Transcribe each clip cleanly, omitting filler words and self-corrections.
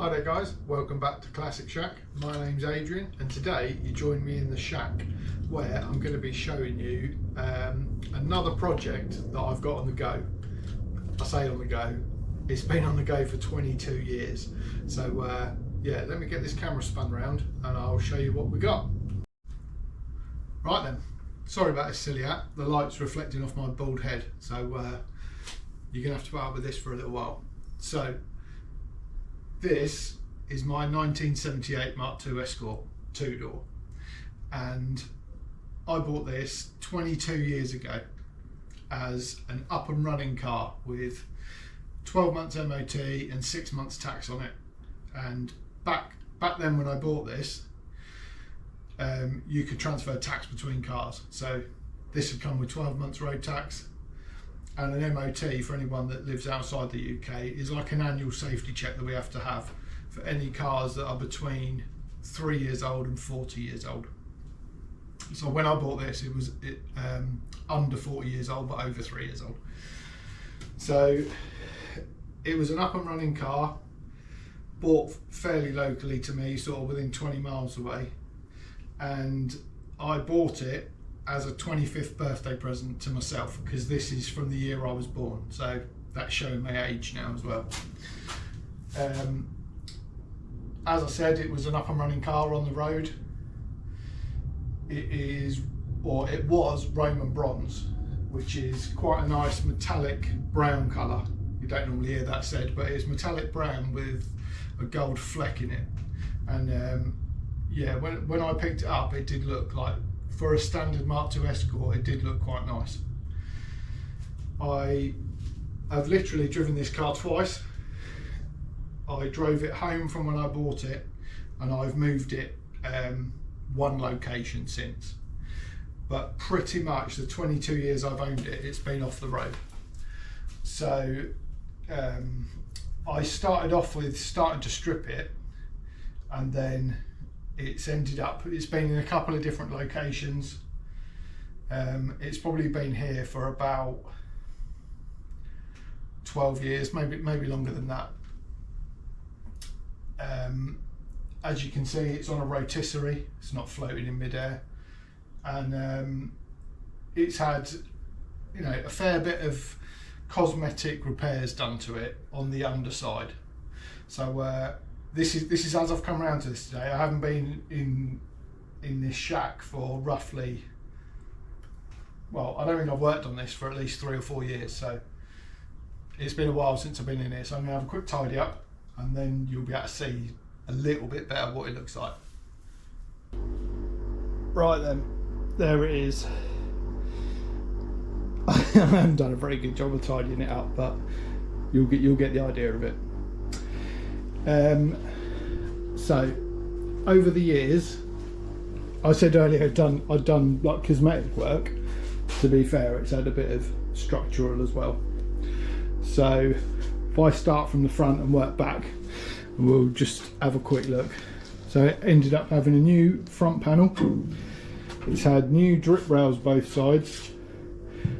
Hi there guys, welcome back to Classic Shack. My name's Adrian and today you join me in the shack where I'm going to be showing you another project that I've got on the go. I say on the go, it's been on the go for 22 years. So yeah, let me get this camera spun round and I'll show you what we got. Right then, sorry about this silly hat, the light's reflecting off my bald head, so you're going to have to put up with this for a little while. So this is my 1978 Mark II Escort 2-door, and I bought this 22 years ago as an up and running car with 12 months MOT and 6 months tax on it. And back then when I bought this, you could transfer tax between cars. So this would come with 12 months road tax, and an MOT for anyone that lives outside the UK is like an annual safety check that we have to have for any cars that are between 3 years old and 40 years old. So when I bought this, it was under 40 years old but over 3 years old. So it was an up and running car, bought fairly locally to me, sort of within 20 miles away, and I bought it as a 25th birthday present to myself, because this is from the year I was born, so that's showing my age now as well. As I said, it was an up and running car on the road. It was Roman bronze, which is quite a nice metallic brown colour. You don't normally hear that said, but it's metallic brown with a gold fleck in it. And yeah, when I picked it up, it did look like, for a standard Mark II Escort, it did look quite nice. I've literally driven this car twice. I drove it home from when I bought it, and I've moved it one location since. But pretty much the 22 years I've owned it, it's been off the road. So I started off with starting to strip it, and then it's been in a couple of different locations. It's probably been here for about 12 years, maybe longer than that. As you can see, it's on a rotisserie, it's not floating in midair, and it's had, you know, a fair bit of cosmetic repairs done to it on the underside. So this is as I've come around to this today. I haven't been in this shack for roughly, well, I don't think I've worked on this for at least 3 or 4 years, so it's been a while since I've been in here. So I'm going to have a quick tidy up, and then you'll be able to see a little bit better what it looks like. Right then, there it is. I haven't done a very good job of tidying it up, but you'll get the idea of it. So over the years, I said earlier I'd done like cosmetic work. To be fair, it's had a bit of structural as well. So if I start from the front and work back, we'll just have a quick look. So it ended up having a new front panel. It's had new drip rails both sides.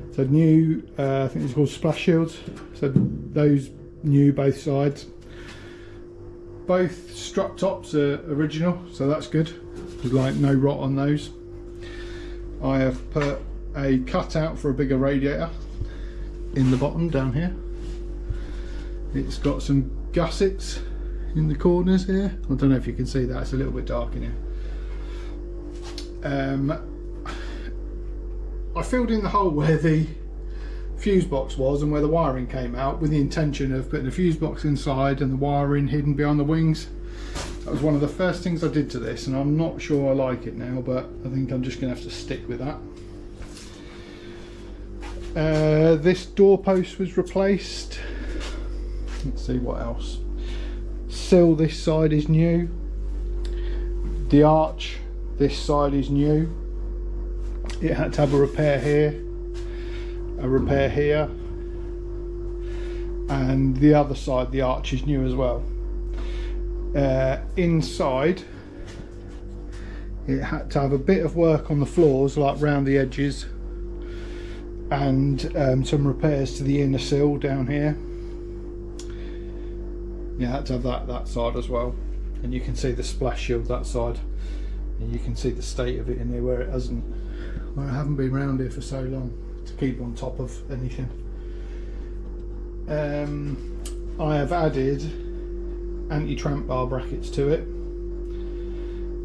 It's had new, I think it's called splash shields. So those new both sides. Both strut tops are original, so that's good. There's like no rot on those. I have put a cutout for a bigger radiator in the bottom down here. It's got some gussets in the corners here. I don't know if you can see that, it's a little bit dark in here. I filled in the hole where the fuse box was and where the wiring came out, with the intention of putting the fuse box inside and the wiring hidden behind the wings. That was one of the first things I did to this, and I'm not sure I like it now, but I think I'm just going to have to stick with that. This doorpost was replaced. Let's see what else. Sill this side is new. The arch this side is new. It had to have a repair here, a repair here, and the other side the arch is new as well. Inside it had to have a bit of work on the floors, like round the edges, and some repairs to the inner sill down here. You had to have that side as well, and you can see the splash shield that side, and you can see the state of it in here where it haven't been around here for so long to keep on top of anything. I have added anti-tramp bar brackets to it,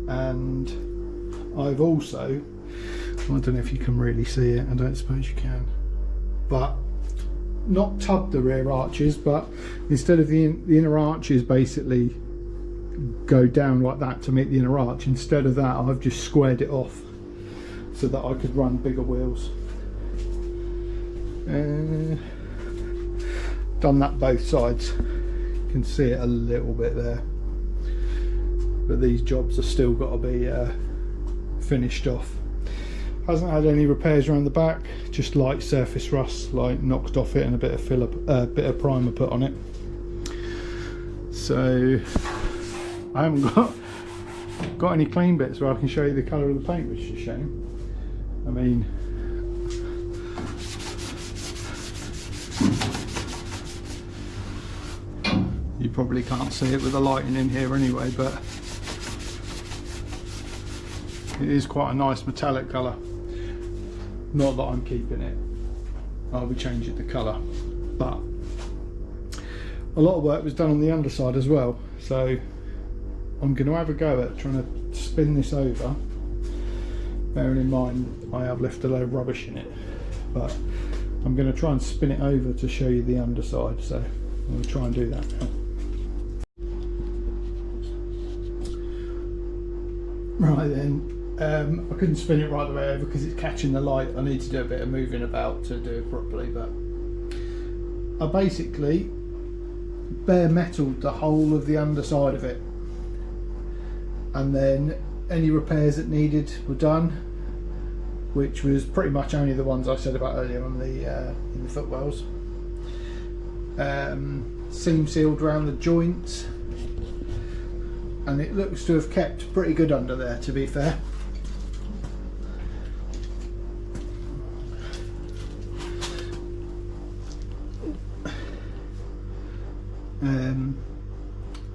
and I've also, I don't know if you can really see it, I don't suppose you can, but not tubbed the rear arches, but instead of the inner arches basically go down like that to meet the inner arch, instead of that I've just squared it off so that I could run bigger wheels. Done that both sides, you can see it a little bit there, but these jobs have still got to be finished off. Hasn't had any repairs around the back, just light surface rust, like knocked off it, and a bit of bit of primer put on it. So I haven't got any clean bits where I can show you the colour of the paint, which is a shame. I mean, you probably can't see it with the lighting in here anyway, but it is quite a nice metallic colour. Not that I'm keeping it, I'll be changing the colour, but a lot of work was done on the underside as well, so I'm going to have a go at trying to spin this over, bearing in mind I have left a load of rubbish in it, but I'm going to try and spin it over to show you the underside, so I'm going to try and do that now. Right then, I couldn't spin it right the way over because it's catching the light. I need to do a bit of moving about to do it properly, but I basically bare metaled the whole of the underside of it, and then any repairs that needed were done, which was pretty much only the ones I said about earlier on in the footwells. Seam sealed around the joints, and it looks to have kept pretty good under there, to be fair.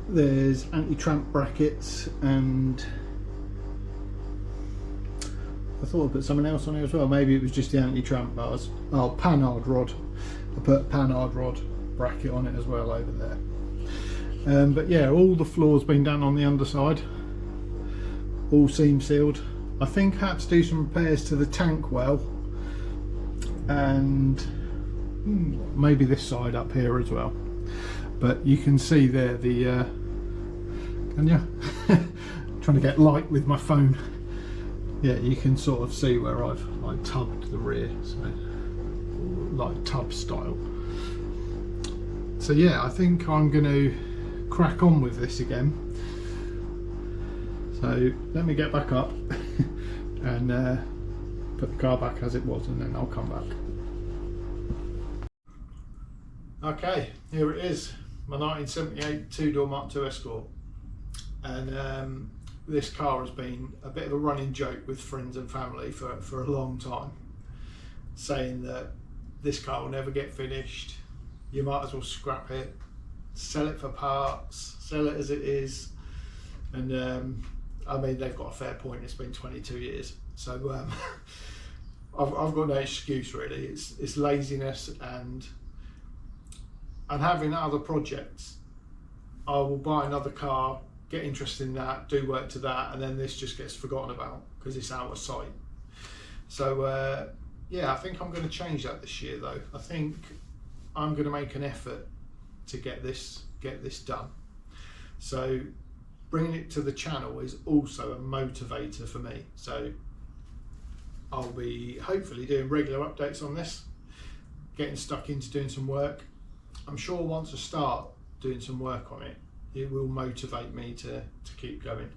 There's anti-tramp brackets, and I thought I put something else on here as well. Maybe it was just the anti-tramp bars. Oh, panhard rod. I put a panhard rod bracket on it as well over there. But yeah, all the floor's been done on the underside, all seam sealed. I think I had to do some repairs to the tank well, and maybe this side up here as well. But you can see there the can you? Trying to get light with my phone. Yeah, you can sort of see where I've tubbed the rear, so like tub style. So yeah, I think I'm going to crack on with this again. So let me get back up and put the car back as it was, and then I'll come back. Okay, here it is, my 1978 two-door Mark II Escort, and this car has been a bit of a running joke with friends and family for a long time, saying that this car will never get finished, you might as well scrap it, sell it for parts, sell it as it is. And I mean, they've got a fair point, it's been 22 years, so I've got no excuse really. It's laziness, and having other projects. I will buy another car, get interested in that, do work to that, and then this just gets forgotten about because it's out of sight. So yeah, I think I'm going to change that this year though. I think I'm going to make an effort to get this done. So bringing it to the channel is also a motivator for me. So I'll be hopefully doing regular updates on this, getting stuck into doing some work. I'm sure once I start doing some work on it, it will motivate me to keep going.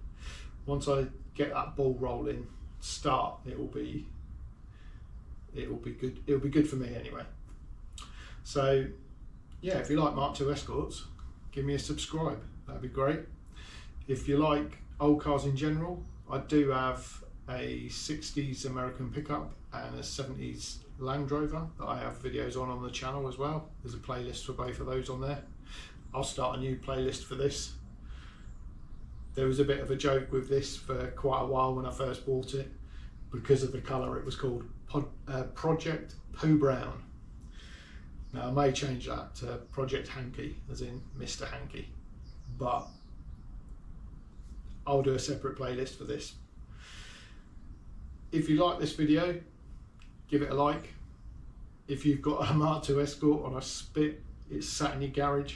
Once I get that ball rolling, it will be good. It'll be good for me anyway. So yeah, if you like Mark II Escorts, give me a subscribe, that'd be great. If you like old cars in general, I do have a 60s American pickup and a 70s Land Rover that I have videos on the channel as well. There's a playlist for both of those on there. I'll start a new playlist for this. There was a bit of a joke with this for quite a while when I first bought it. Because of the colour, it was called Project Pooh Brown. Now I may change that to Project Hanky, as in Mr. Hanky, but I'll do a separate playlist for this. If you like this video, give it a like. If you've got a MK2 Escort on a spit, it's sat in your garage,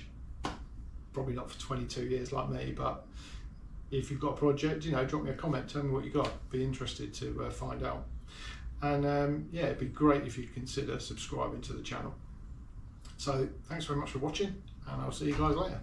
probably not for 22 years like me, but if you've got a project, you know, drop me a comment, tell me what you got. Be interested to find out. And yeah, it'd be great if you'd consider subscribing to the channel. So thanks very much for watching, and I'll see you guys later.